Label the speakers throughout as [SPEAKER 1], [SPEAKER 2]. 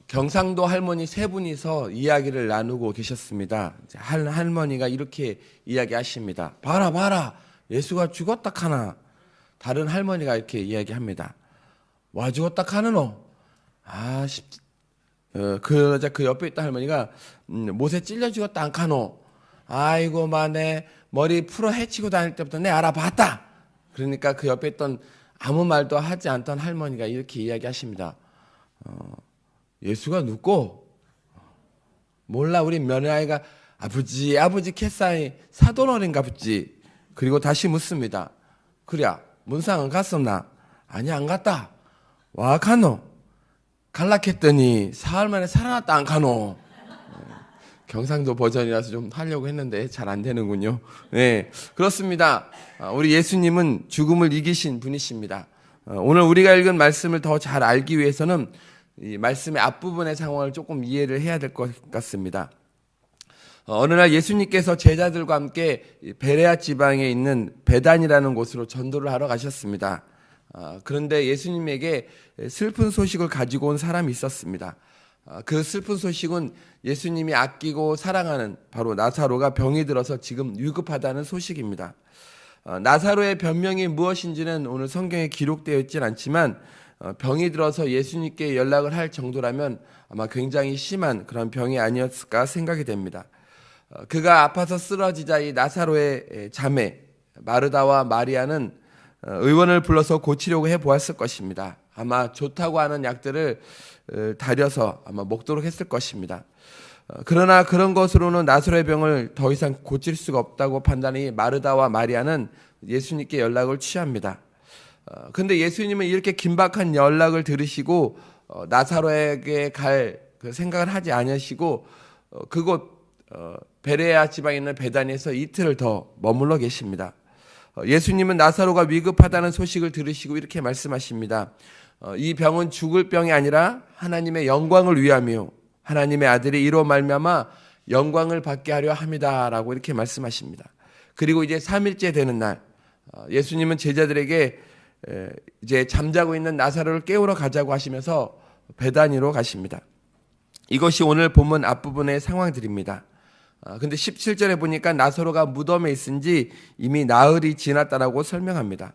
[SPEAKER 1] 경상도 할머니 세 분이서 이야기를 나누고 계셨습니다. 한 할머니가 이렇게 이야기하십니다. 봐라 봐라, 예수가 죽었다 카나. 다른 할머니가 이렇게 이야기합니다. 와 죽었다 카느노. 그러자 그 옆에 있던 할머니가 못에 찔려 죽었다 안 카노. 아이고 마내 머리 풀어 헤치고 다닐 때부터 내 알아봤다. 그러니까 그 옆에 있던 아무 말도 하지 않던 할머니가 이렇게 이야기하십니다. 예수가 눕고 몰라 우리 며느라이가 아버지 캐싸이 사돈어린가 보지. 그리고 다시 묻습니다. 그래 문상은 갔었나? 아니 안 갔다. 와 가노? 갈락했더니 사흘 만에 살아났다 안 가노? 경상도 버전이라서 좀 하려고 했는데 잘 안 되는군요. 네, 그렇습니다. 우리 예수님은 죽음을 이기신 분이십니다. 오늘 우리가 읽은 말씀을 더 잘 알기 위해서는 이 말씀의 앞부분의 상황을 조금 이해를 해야 될 것 같습니다. 어느 날 예수님께서 제자들과 함께 베레아 지방에 있는 베단이라는 곳으로 전도를 하러 가셨습니다. 그런데 예수님에게 슬픈 소식을 가지고 온 사람이 있었습니다. 그 슬픈 소식은 예수님이 아끼고 사랑하는 바로 나사로가 병이 들어서 지금 위급하다는 소식입니다. 나사로의 변명이 무엇인지는 오늘 성경에 기록되어 있진 않지만 병이 들어서 예수님께 연락을 할 정도라면 아마 굉장히 심한 그런 병이 아니었을까 생각이 됩니다. 그가 아파서 쓰러지자 이 나사로의 자매 마르다와 마리아는 의원을 불러서 고치려고 해보았을 것입니다. 아마 좋다고 하는 약들을 다려서 아마 먹도록 했을 것입니다. 그러나 그런 것으로는 나사로의 병을 더 이상 고칠 수가 없다고 판단해 마르다와 마리아는 예수님께 연락을 취합니다. 근데 예수님은 이렇게 긴박한 연락을 들으시고 나사로에게 갈 그 생각을 하지 않으시고 그곳 베레아 지방에 있는 베단에서 이틀을 더 머물러 계십니다. 예수님은 나사로가 위급하다는 소식을 들으시고 이렇게 말씀하십니다. 이 병은 죽을 병이 아니라 하나님의 영광을 위하며 하나님의 아들이 이로 말미암아 영광을 받게 하려 함이다라고 이렇게 말씀하십니다. 그리고 이제 3일째 되는 날 예수님은 제자들에게 이제 잠자고 있는 나사로를 깨우러 가자고 하시면서 베다니로 가십니다. 이것이 오늘 본문 앞부분의 상황들입니다. 근데 17절에 보니까 나사로가 무덤에 있은지 이미 나흘이 지났다라고 설명합니다.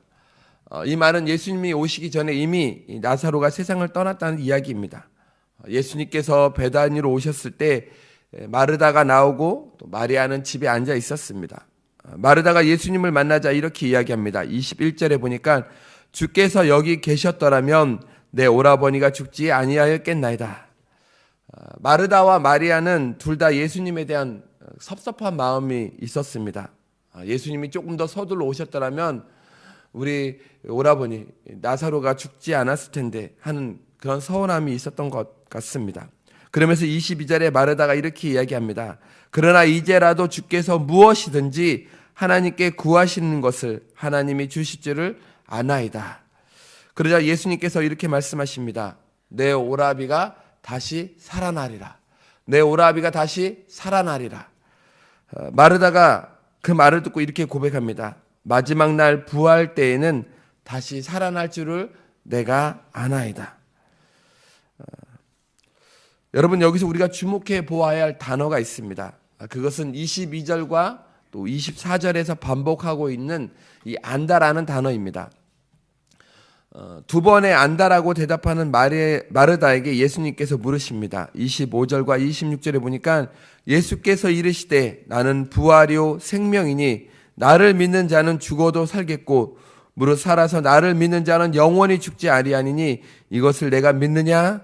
[SPEAKER 1] 이 말은 예수님이 오시기 전에 이미 나사로가 세상을 떠났다는 이야기입니다. 예수님께서 베다니로 오셨을 때 마르다가 나오고 또 마리아는 집에 앉아 있었습니다. 마르다가 예수님을 만나자 이렇게 이야기합니다. 21절에 보니까 주께서 여기 계셨더라면 내 오라버니가 죽지 아니하였겠나이다. 마르다와 마리아는 둘 다 예수님에 대한 섭섭한 마음이 있었습니다. 예수님이 조금 더 서둘러 오셨더라면 우리 오라버니 나사로가 죽지 않았을 텐데 하는 그런 서운함이 있었던 것 같습니다. 그러면서 22절에 마르다가 이렇게 이야기합니다. 그러나 이제라도 주께서 무엇이든지 하나님께 구하시는 것을 하나님이 주실 줄을 아나이다. 그러자 예수님께서 이렇게 말씀하십니다. 내 오라비가 다시 살아나리라. 내 오라비가 다시 살아나리라. 마르다가 그 말을 듣고 이렇게 고백합니다. 마지막 날 부활 때에는 다시 살아날 줄을 내가 아나이다. 여러분 여기서 우리가 주목해 보아야 할 단어가 있습니다. 그것은 22절과 또 24절에서 반복하고 있는 이 안다라는 단어입니다. 두 번의 안다라고 대답하는 마르다에게 예수님께서 물으십니다. 25절과 26절에 보니까 예수께서 이르시되 나는 부활이요 생명이니 나를 믿는 자는 죽어도 살겠고 무릇 살아서 나를 믿는 자는 영원히 죽지 아니하니니 이것을 내가 믿느냐?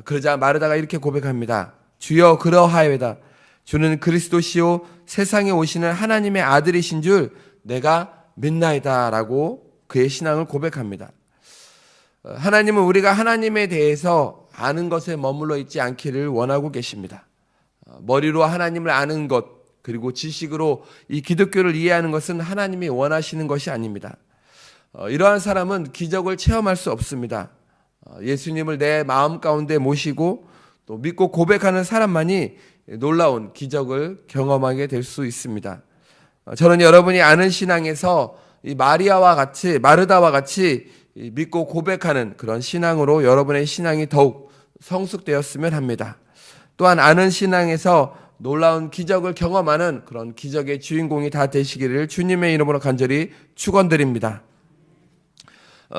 [SPEAKER 1] 그러자 마르다가 이렇게 고백합니다. 주여 그러하여다. 주는 그리스도시요 세상에 오시는 하나님의 아들이신 줄 내가 믿나이다 라고 그의 신앙을 고백합니다. 하나님은 우리가 하나님에 대해서 아는 것에 머물러 있지 않기를 원하고 계십니다. 머리로 하나님을 아는 것 그리고 지식으로 이 기독교를 이해하는 것은 하나님이 원하시는 것이 아닙니다. 이러한 사람은 기적을 체험할 수 없습니다. 예수님을 내 마음 가운데 모시고 또 믿고 고백하는 사람만이 놀라운 기적을 경험하게 될 수 있습니다. 저는 여러분이 아는 신앙에서 이 마르다와 같이 믿고 고백하는 그런 신앙으로 여러분의 신앙이 더욱 성숙되었으면 합니다. 또한 아는 신앙에서 놀라운 기적을 경험하는 그런 기적의 주인공이 다 되시기를 주님의 이름으로 간절히 축원드립니다.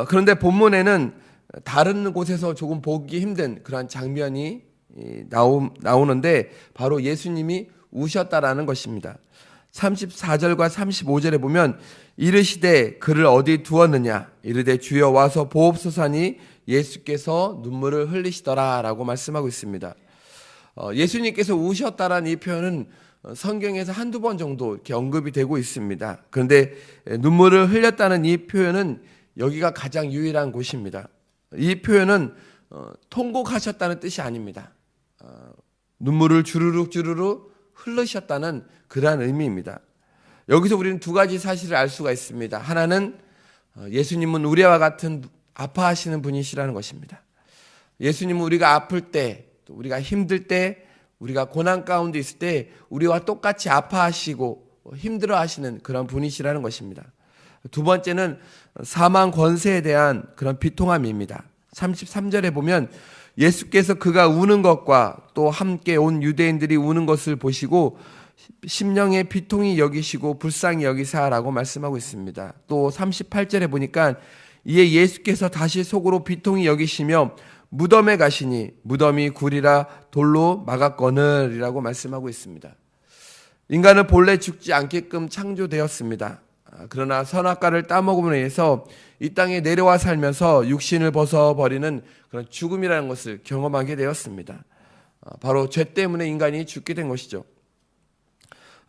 [SPEAKER 1] 그런데 본문에는 다른 곳에서 조금 보기 힘든 그런 장면이 나오는데 바로 예수님이 우셨다라는 것입니다. 34절과 35절에 보면 이르시되 그를 어디 두었느냐 이르되 주여 와서 보옵소서 하니 예수께서 눈물을 흘리시더라 라고 말씀하고 있습니다. 예수님께서 우셨다라는 이 표현은 성경에서 한두 번 정도 이렇게 언급이 되고 있습니다. 그런데 눈물을 흘렸다는 이 표현은 여기가 가장 유일한 곳입니다. 이 표현은 통곡하셨다는 뜻이 아닙니다. 눈물을 주르륵 흘리셨다는 그러한 의미입니다. 여기서 우리는 두 가지 사실을 알 수가 있습니다. 하나는 예수님은 우리와 같은 아파하시는 분이시라는 것입니다. 예수님은 우리가 아플 때, 또 우리가 힘들 때, 우리가 고난 가운데 있을 때 우리와 똑같이 아파하시고 힘들어하시는 그런 분이시라는 것입니다. 두 번째는 사망 권세에 대한 그런 비통함입니다. 33절에 보면 예수께서 그가 우는 것과 또 함께 온 유대인들이 우는 것을 보시고 심령의 비통이 여기시고 불쌍히 여기사라고 말씀하고 있습니다. 또 38절에 보니까 이에 예수께서 다시 속으로 비통이 여기시며 무덤에 가시니 무덤이 굴이라 돌로 막았거늘이라고 말씀하고 있습니다. 인간은 본래 죽지 않게끔 창조되었습니다. 그러나 선악과를 따먹음으로 인해서 이 땅에 내려와 살면서 육신을 벗어버리는 그런 죽음이라는 것을 경험하게 되었습니다. 바로 죄 때문에 인간이 죽게 된 것이죠.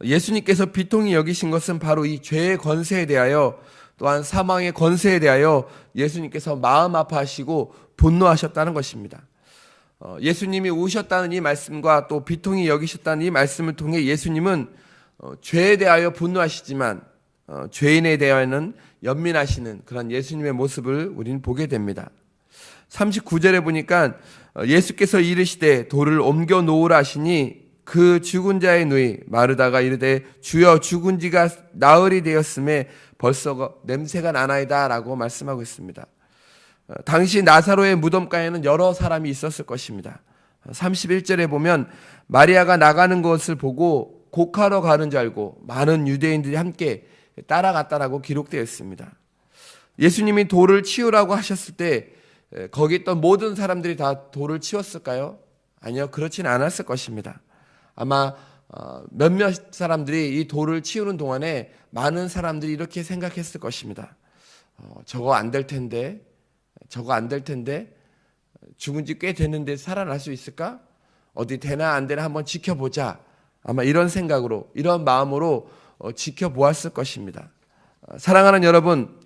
[SPEAKER 1] 예수님께서 비통히 여기신 것은 바로 이 죄의 권세에 대하여 또한 사망의 권세에 대하여 예수님께서 마음 아파하시고 분노하셨다는 것입니다. 예수님이 우셨다는 이 말씀과 또 비통히 여기셨다는 이 말씀을 통해 예수님은 죄에 대하여 분노하시지만 죄인에 대하여는 연민하시는 그런 예수님의 모습을 우리는 보게 됩니다. 39절에 보니까 예수께서 이르시되 돌을 옮겨 놓으라 하시니 그 죽은 자의 누이 마르다가 이르되 주여 죽은 지가 나흘이 되었음에 벌써 냄새가 나나이다 라고 말씀하고 있습니다. 당시 나사로의 무덤가에는 여러 사람이 있었을 것입니다. 31절에 보면 마리아가 나가는 것을 보고 곡하러 가는 줄 알고 많은 유대인들이 함께 따라갔다라고 기록되어 있습니다. 예수님이 돌을 치우라고 하셨을 때 거기 있던 모든 사람들이 다 돌을 치웠을까요? 아니요, 그렇지는 않았을 것입니다. 아마 몇몇 사람들이 이 돌을 치우는 동안에 많은 사람들이 이렇게 생각했을 것입니다. 저거 안 될 텐데 죽은 지 꽤 됐는데 살아날 수 있을까? 어디 되나 안 되나 한번 지켜보자. 아마 이런 생각으로, 이런 마음으로 지켜보았을 것입니다. 사랑하는 여러분,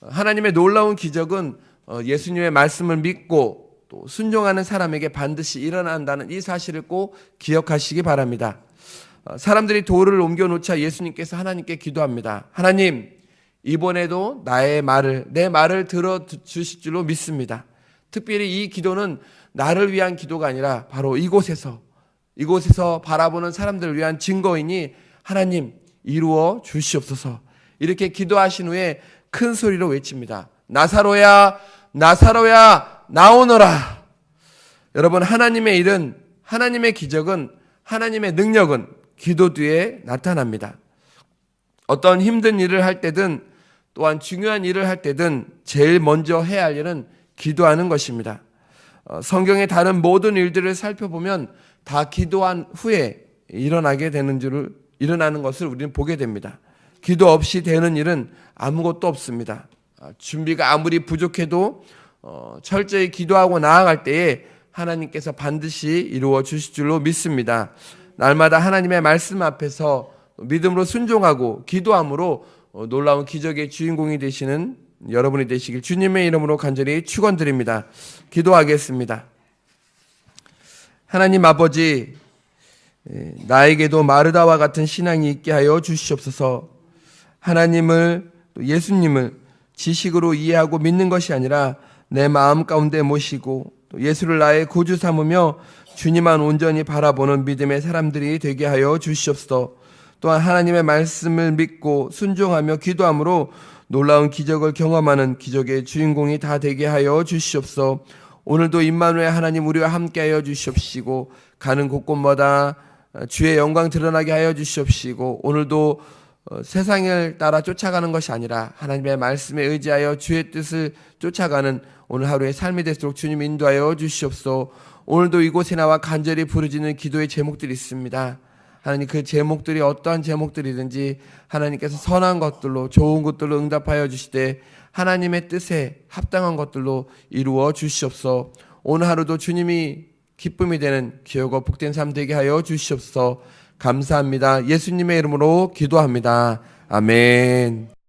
[SPEAKER 1] 하나님의 놀라운 기적은 예수님의 말씀을 믿고 또 순종하는 사람에게 반드시 일어난다는 이 사실을 꼭 기억하시기 바랍니다. 사람들이 돌을 옮겨놓자 예수님께서 하나님께 기도합니다. 하나님, 이번에도 내 말을 들어주실 줄로 믿습니다. 특별히 이 기도는 나를 위한 기도가 아니라 바로 이곳에서 바라보는 사람들을 위한 증거이니 하나님 이루어 주시옵소서. 이렇게 기도하신 후에 큰 소리로 외칩니다. 나사로야, 나사로야, 나오너라. 여러분, 하나님의 일은, 하나님의 기적은, 하나님의 능력은 기도 뒤에 나타납니다. 어떤 힘든 일을 할 때든 또한 중요한 일을 할 때든 제일 먼저 해야 할 일은 기도하는 것입니다. 성경의 다른 모든 일들을 살펴보면 다 기도한 후에 일어나는 것을 우리는 보게 됩니다. 기도 없이 되는 일은 아무것도 없습니다. 준비가 아무리 부족해도 철저히 기도하고 나아갈 때에 하나님께서 반드시 이루어 주실 줄로 믿습니다. 날마다 하나님의 말씀 앞에서 믿음으로 순종하고 기도함으로 놀라운 기적의 주인공이 되시는 여러분이 되시길 주님의 이름으로 간절히 축원드립니다. 기도하겠습니다. 하나님 아버지, 나에게도 마르다와 같은 신앙이 있게 하여 주시옵소서. 하나님을, 또 예수님을 지식으로 이해하고 믿는 것이 아니라 내 마음 가운데 모시고 또 예수를 나의 구주 삼으며 주님만 온전히 바라보는 믿음의 사람들이 되게 하여 주시옵소서. 또한 하나님의 말씀을 믿고 순종하며 기도함으로 놀라운 기적을 경험하는 기적의 주인공이 다 되게 하여 주시옵소서. 오늘도 임마누엘 하나님 우리와 함께하여 주시옵시고 가는 곳곳마다 주의 영광 드러나게 하여 주시옵시고 오늘도 세상을 따라 쫓아가는 것이 아니라 하나님의 말씀에 의지하여 주의 뜻을 쫓아가는 오늘 하루의 삶이 되도록 주님 인도하여 주시옵소서. 오늘도 이곳에 나와 간절히 부르짖는 기도의 제목들이 있습니다. 하나님 그 제목들이 어떠한 제목들이든지 하나님께서 선한 것들로 좋은 것들로 응답하여 주시되 하나님의 뜻에 합당한 것들로 이루어 주시옵소서. 오늘 하루도 주님이 기쁨이 되는 귀하고 복된 삶 되게 하여 주시옵소서. 감사합니다. 예수님의 이름으로 기도합니다. 아멘.